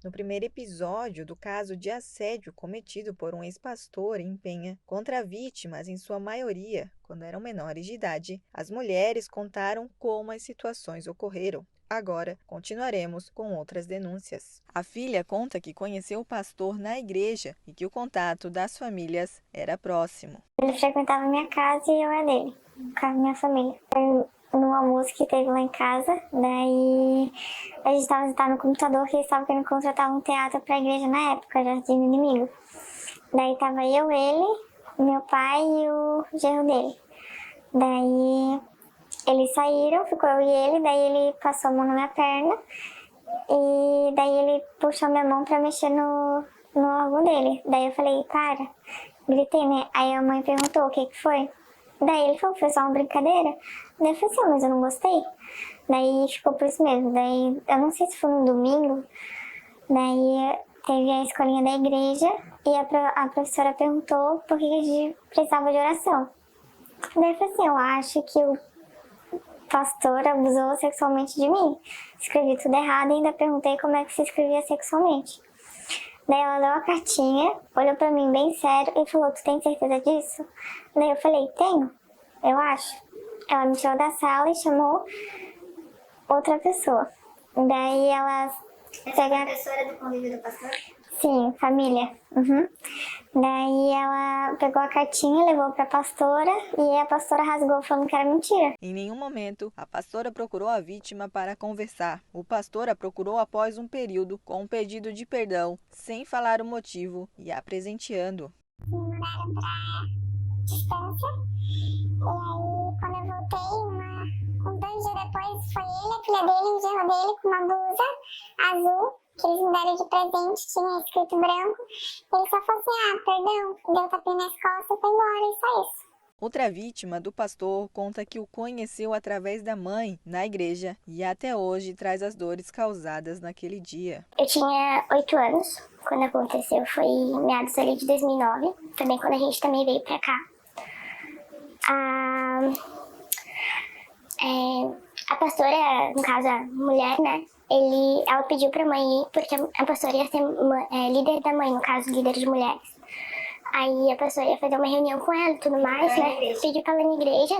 No primeiro episódio do caso de assédio cometido por um ex-pastor em Penha contra vítimas, em sua maioria, quando eram menores de idade, as mulheres contaram como as situações ocorreram. Agora, continuaremos com outras denúncias. A filha conta que conheceu o pastor na igreja e que o contato das famílias era próximo. Ele frequentava minha casa e eu a dele, com a minha família. No almoço que teve lá em casa, daí a gente estava sentado no computador que eles estavam querendo contratar um teatro para a igreja na época, Jardim do Inimigo. Daí tava eu, ele, meu pai e o genro dele. Daí eles saíram, ficou eu e ele, daí ele passou a mão na minha perna e daí ele puxou minha mão pra mexer no órgão dele. Daí eu falei, para, gritei, né? Aí a mãe perguntou o que foi. Daí ele falou, foi só uma brincadeira. Daí eu falei assim, mas eu não gostei. Daí ficou por isso mesmo. Daí eu não sei se foi no domingo, daí teve a escolinha da igreja e a professora perguntou por que a gente precisava de oração. Daí eu falei assim, eu acho que o pastor abusou sexualmente de mim. Escrevi tudo errado e ainda perguntei como é que se escrevia sexualmente. Daí ela deu a cartinha, olhou pra mim bem sério e falou, tu tem certeza disso? Daí eu falei, tenho, eu acho. Ela me tirou da sala e chamou outra pessoa. Daí ela... Essa é a professora do convívio do pastor? Sim, família. Uhum. Daí ela pegou a cartinha, levou pra pastora e a pastora rasgou falando que era mentira. Em nenhum momento, a pastora procurou a vítima para conversar. O pastor a procurou após um período com um pedido de perdão, sem falar o motivo e a presenteando. Me mandaram pra distância. E aí, quando eu voltei, uns 2 dias depois, foi ele, a filha dele e o genro dele com uma blusa azul, que eles me deram de presente, tinha escrito branco. Ele só falou assim, perdão, deu tapinha nas costas e foi embora, e só isso. Outra vítima do pastor conta que o conheceu através da mãe na igreja e até hoje traz as dores causadas naquele dia. Eu tinha 8 anos quando aconteceu, foi em meados ali de 2009, também quando a gente também veio pra cá. A pastora, no caso a mulher, né, ela pediu pra mãe ir, porque a pastora ia ser líder da mãe, no caso, líder de mulheres. Aí a pastora ia fazer uma reunião com ela e tudo mais, né, pediu pra ela ir na igreja,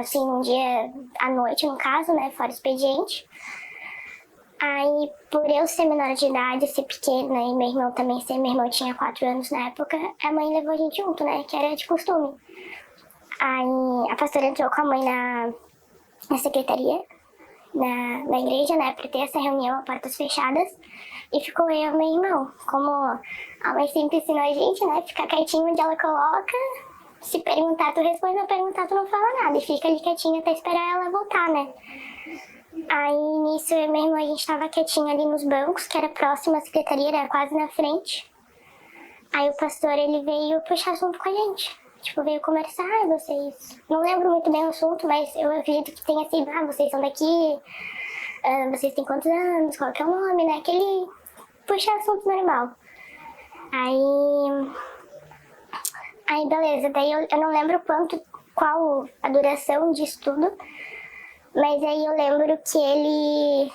assim, um dia à noite, no caso, né, fora expediente. Aí, por eu ser menor de idade, ser pequena e meu irmão também ser, meu irmão tinha 4 anos na época, a mãe levou a gente junto, né, que era de costume. Aí a pastora entrou com a mãe na secretaria, na igreja, né, pra ter essa reunião a portas fechadas, e ficou eu e meu irmão. Como a mãe sempre ensinou a gente, né, ficar quietinho onde ela coloca, se perguntar tu responde, não perguntar tu não fala nada, e fica ali quietinho até esperar ela voltar, né. Aí nisso eu e meu irmão, a gente tava quietinho ali nos bancos, que era próximo à secretaria, era quase na frente. Aí o pastor, ele veio puxar assunto com a gente. Tipo, veio conversar, vocês... Não lembro muito bem o assunto, mas eu acredito que tenha sido, vocês são daqui, vocês têm quantos anos, qual que é o nome, né? Aquele puxar assunto normal. Aí beleza, daí eu não lembro qual a duração disso tudo, mas aí eu lembro que ele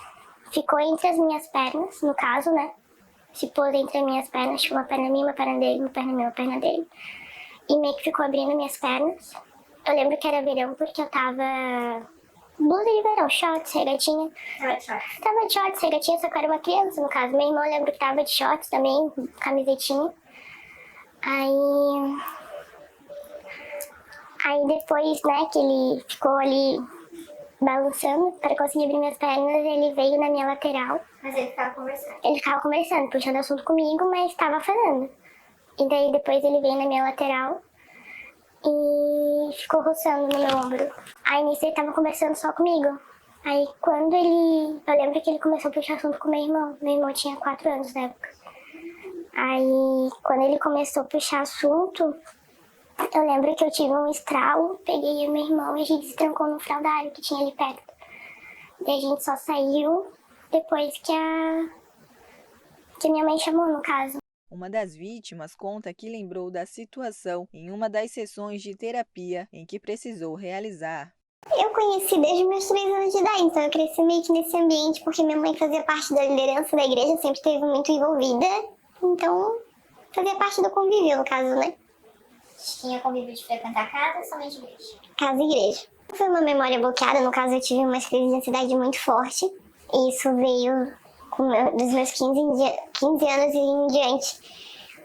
ficou entre as minhas pernas, no caso, né? Se pôs entre as minhas pernas, tipo, uma perna minha, uma perna dele, uma perna minha, uma perna dele. E meio que ficou abrindo minhas pernas. Eu lembro que era verão porque eu tava... Blusa de verão, shorts, regatinha. Tava de shorts, regatinha, só que eu era uma criança, no caso. Meu irmão, eu lembro que tava de shorts também, camisetinha. Aí depois, né, que ele ficou ali balançando para conseguir abrir minhas pernas, ele veio na minha lateral. Mas ele ficava conversando? Ele ficava conversando, puxando assunto comigo, mas tava falando. E daí depois ele veio na minha lateral e ficou roçando no meu ombro. Aí nisso ele tava conversando só comigo. Aí quando ele... Eu lembro que ele começou a puxar assunto com meu irmão tinha 4 anos na época. Aí quando ele começou a puxar assunto, eu lembro que eu tive um estralo, peguei o meu irmão e a gente se trancou no fraldário que tinha ali perto. E a gente só saiu depois que a minha mãe chamou, no caso. Uma das vítimas conta que lembrou da situação em uma das sessões de terapia em que precisou realizar. Eu conheci desde os meus 3 anos de idade, então eu cresci meio que nesse ambiente, porque minha mãe fazia parte da liderança da igreja, sempre esteve muito envolvida, então fazia parte do convívio, no caso, né? Tinha convívio de frequentar casa ou somente igreja? Casa e igreja. Foi uma memória bloqueada, no caso eu tive uma crise de ansiedade muito forte, e isso veio dos meus 15 anos em diante.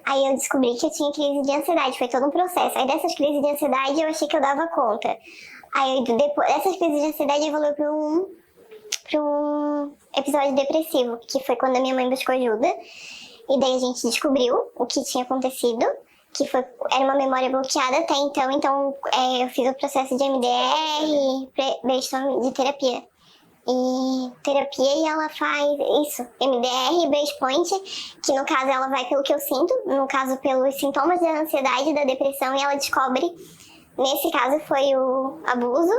Aí eu descobri que eu tinha crise de ansiedade, foi todo um processo. Aí dessas crises de ansiedade eu achei que eu dava conta. Aí depois dessas crises de ansiedade evoluiu para um episódio depressivo, que foi quando a minha mãe buscou ajuda. E daí a gente descobriu o que tinha acontecido, era uma memória bloqueada até então eu fiz o processo de MDR, brainstorm de terapia. E ela faz isso, MDR e Breakpoint, que no caso ela vai pelo que eu sinto, no caso pelos sintomas da ansiedade e da depressão, e ela descobre, nesse caso foi o abuso,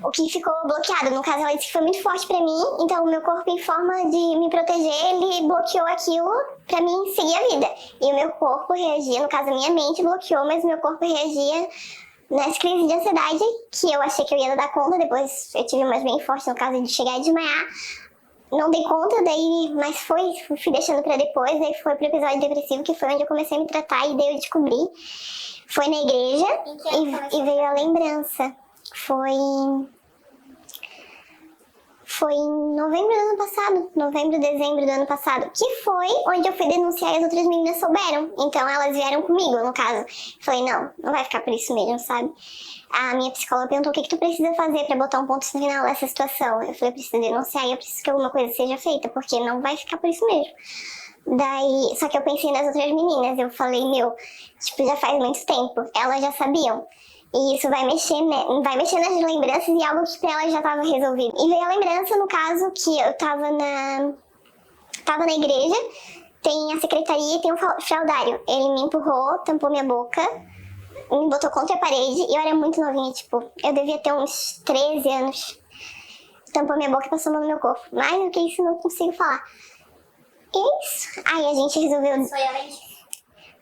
o que ficou bloqueado. No caso ela disse que foi muito forte pra mim, então o meu corpo, em forma de me proteger, ele bloqueou aquilo pra mim seguir a vida. E o meu corpo reagia, no caso a minha mente bloqueou, mas o meu corpo reagia nas crises de ansiedade, que eu achei que eu ia dar conta, depois eu tive umas bem fortes, no caso de chegar e desmaiar. Não dei conta, mas fui deixando pra depois, aí foi pro episódio depressivo, que foi onde eu comecei a me tratar, e daí eu descobri. Foi na igreja, e veio a lembrança. Foi em novembro, dezembro do ano passado, que foi onde eu fui denunciar e as outras meninas souberam. Então elas vieram comigo, no caso. Falei, não vai ficar por isso mesmo, sabe? A minha psicóloga perguntou o que tu precisa fazer pra botar um ponto final nessa situação. Eu falei, eu preciso denunciar e eu preciso que alguma coisa seja feita, porque não vai ficar por isso mesmo. Daí, só que eu pensei nas outras meninas, eu falei, já faz muito tempo, elas já sabiam. E isso vai mexer nas lembranças e algo que pra ela já estava resolvido. E veio a lembrança, no caso, que eu tava na igreja, tem a secretaria e tem um fraudário. Ele me empurrou, tampou minha boca, me botou contra a parede, e eu era muito novinha, eu devia ter uns 13 anos. Tampou minha boca e passou a mão no meu corpo. Mais do que isso, não consigo falar. E é isso. Aí a gente resolveu... Foi além disso?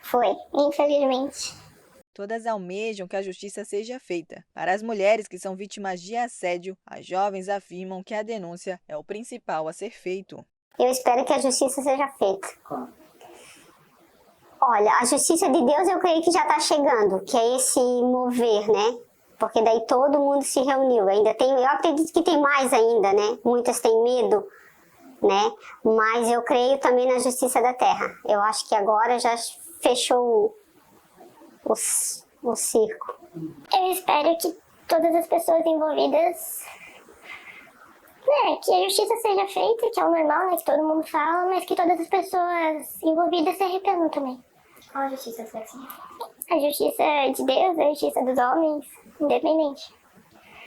Foi, infelizmente. Todas almejam que a justiça seja feita. Para as mulheres que são vítimas de assédio, as jovens afirmam que a denúncia é o principal a ser feito. Eu espero que a justiça seja feita. Como? Olha, a justiça de Deus eu creio que já está chegando, que é esse mover, né? Porque daí todo mundo se reuniu. Eu acredito que tem mais ainda, né? Muitas têm medo, né? Mas eu creio também na justiça da terra. Eu acho que agora já fechou o circo. Eu espero que todas as pessoas envolvidas, que a justiça seja feita, que é o normal, né, que todo mundo fala, mas que todas as pessoas envolvidas se arrependam também. Qual a justiça que você assim? A justiça de Deus, a justiça dos homens, independente.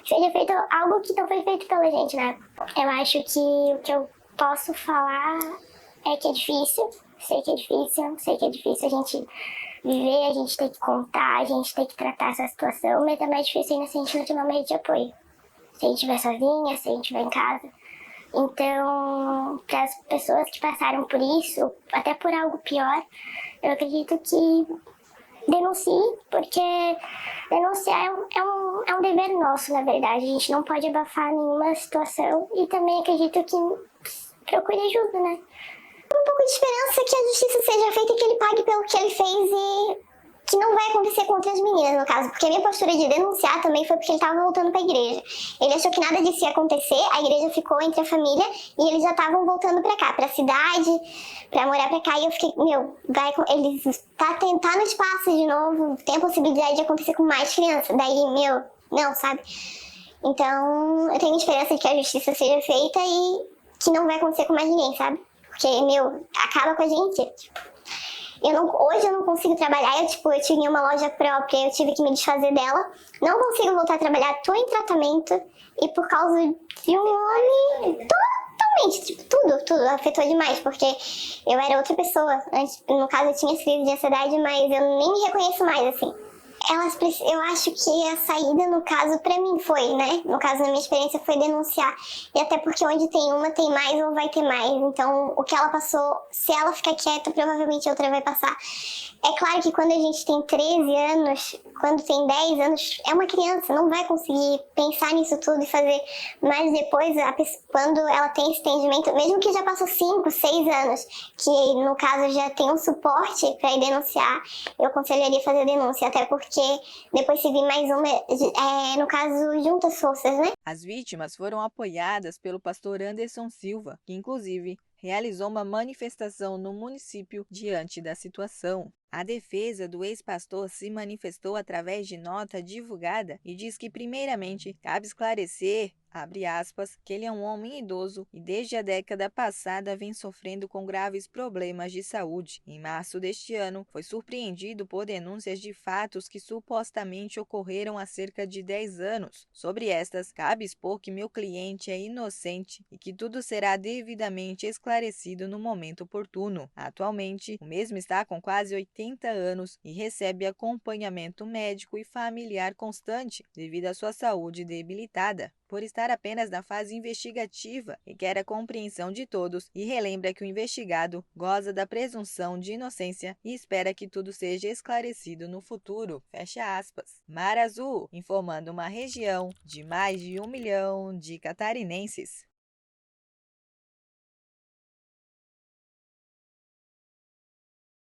Seja feito algo que não foi feito pela gente, né? Eu acho que o que eu posso falar é que é difícil, sei que é difícil a gente viver, a gente tem que contar, a gente tem que tratar essa situação, mas é mais difícil ainda se a gente não tiver uma rede de apoio. Se a gente estiver sozinha, se a gente estiver em casa. Então, para as pessoas que passaram por isso, até por algo pior, eu acredito que denuncie, porque denunciar é um dever nosso, na verdade. A gente não pode abafar nenhuma situação, e também acredito que procure ajuda, né? Um pouco de esperança que a justiça seja feita e que ele pague pelo que ele fez, e que não vai acontecer com outras meninas, no caso. Porque a minha postura de denunciar também foi porque ele estava voltando para a igreja. Ele achou que nada disso ia acontecer, a igreja ficou entre a família e eles já estavam voltando para cá, para a cidade, para morar para cá. E eu fiquei, ele tá no espaço de novo, tem a possibilidade de acontecer com mais crianças. Daí, não, sabe? Então, eu tenho esperança de que a justiça seja feita e que não vai acontecer com mais ninguém, sabe? Porque, acaba com a gente, hoje eu não consigo trabalhar, eu tinha uma loja própria, eu tive que me desfazer dela. Não consigo voltar a trabalhar, tô em tratamento, e por causa de um homem, totalmente, tudo afetou demais, porque eu era outra pessoa. Antes, no caso, eu tinha crise de ansiedade, mas eu nem me reconheço mais, assim. Eu acho que a saída, no caso, pra mim foi, né? No caso, na minha experiência, foi denunciar. E até porque onde tem uma, tem mais ou vai ter mais. Então, o que ela passou, se ela ficar quieta, provavelmente outra vai passar. É claro que quando a gente tem 13 anos, quando tem 10 anos, é uma criança, não vai conseguir pensar nisso tudo e fazer. Mas depois, quando ela tem esse entendimento, mesmo que já passou 5, 6 anos, que no caso já tem um suporte para ir denunciar, eu aconselharia fazer a denúncia, até porque depois se vir mais uma, no caso, junta as forças, né? As vítimas foram apoiadas pelo pastor Anderson Silva, que inclusive realizou uma manifestação no município diante da situação. A defesa do ex-pastor se manifestou através de nota divulgada e diz que, primeiramente, cabe esclarecer, abre aspas, que ele é um homem idoso e desde a década passada vem sofrendo com graves problemas de saúde. Em março deste ano, foi surpreendido por denúncias de fatos que supostamente ocorreram há cerca de 10 anos. Sobre estas, cabe expor que meu cliente é inocente e que tudo será devidamente esclarecido no momento oportuno. Atualmente, o mesmo está com quase 80 anos e recebe acompanhamento médico e familiar constante devido à sua saúde debilitada. Por estar apenas na fase investigativa e quer a compreensão de todos, e relembra que o investigado goza da presunção de inocência e espera que tudo seja esclarecido no futuro. Fecha aspas. Mar Azul, informando uma região de mais de 1 milhão de catarinenses.